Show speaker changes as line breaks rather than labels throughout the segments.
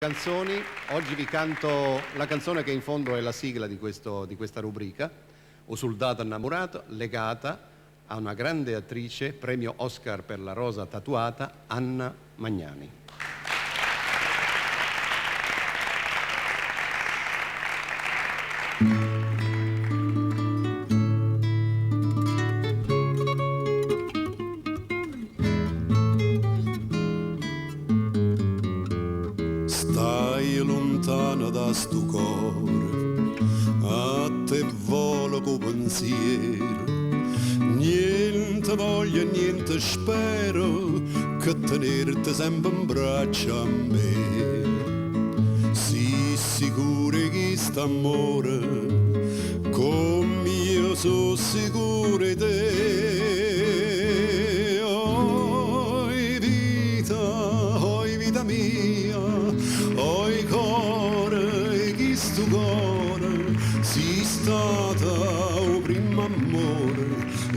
Canzoni, oggi vi canto la canzone che in fondo è la sigla di questa rubrica, O soldato innamorato, legata a una grande attrice, premio Oscar per La rosa tatuata, Anna Magnani.
Stai lontana da sto cuore, a te volo co pensiero, niente voglio, niente spero, che tenerti sempre in braccio a me. Sii sicuro che st'amore, come io sono sicuro di te. Oi vita mia, oi cuore, chi sto cuore, sei stata o primo amore,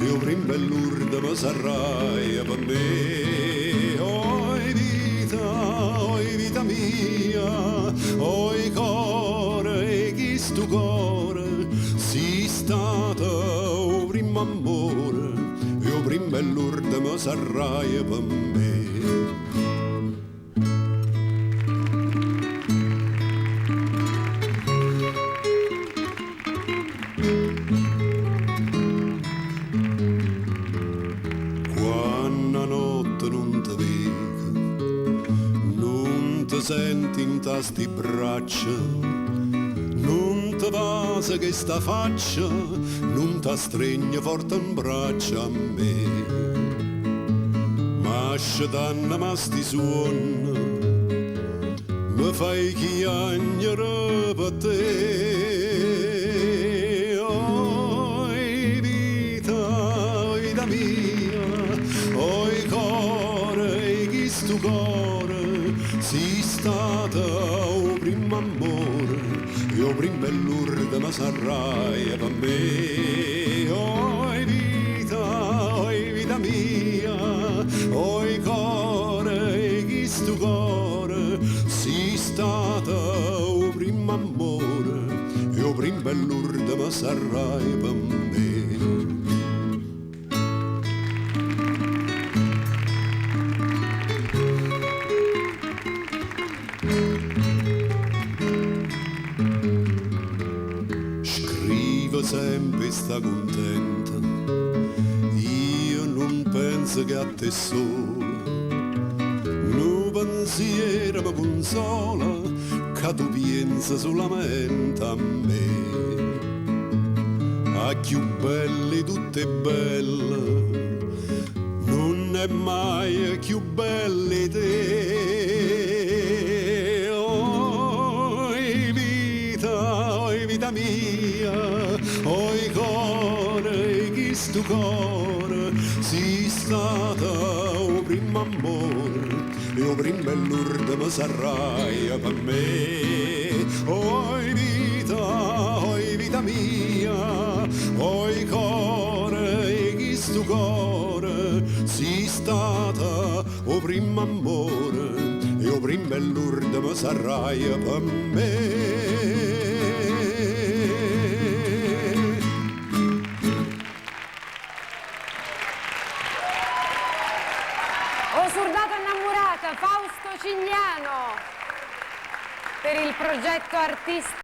e o primo bell'urda mi sarai per me. Oi vita mia, oi cuore, chi sto cuore, sei stata o primo amore, e o primo bell'urda mi sarai per me. Quando notte non ti vedo, non ti senti in tasti braccia, non ti passa che sta faccia, non ti stringe forte in braccia a me. Ma scetanna ma sti suon, mi fai chiagnere per te. Oi vita mia, oi cuore, chi sto cuore, sei stata o primo amore, e o primo bell'urda mi sarai per me. Oi vita mia, oi cuore, chi sto cuore, sei stata o primo amore, e o primo bell'urda mi sarai per me. Scrivo sempre sta contenta, io non penso che a te sola, no pensiero mi consola, che tu pensi solamente a me. A più belle tutte belle, non è mai più belle te. Oi vita mia, oi cuore, chi sto cuore, sei stata o primo amore, e o primo bell'urda mi sarai per me. Oi vita mia, oi cuore, chi sto cuore, sei stata o primo amore, e o primo bell'urda mi sarai per me.
O soldato innamorata, Fausto Cigliano, per il progetto artistico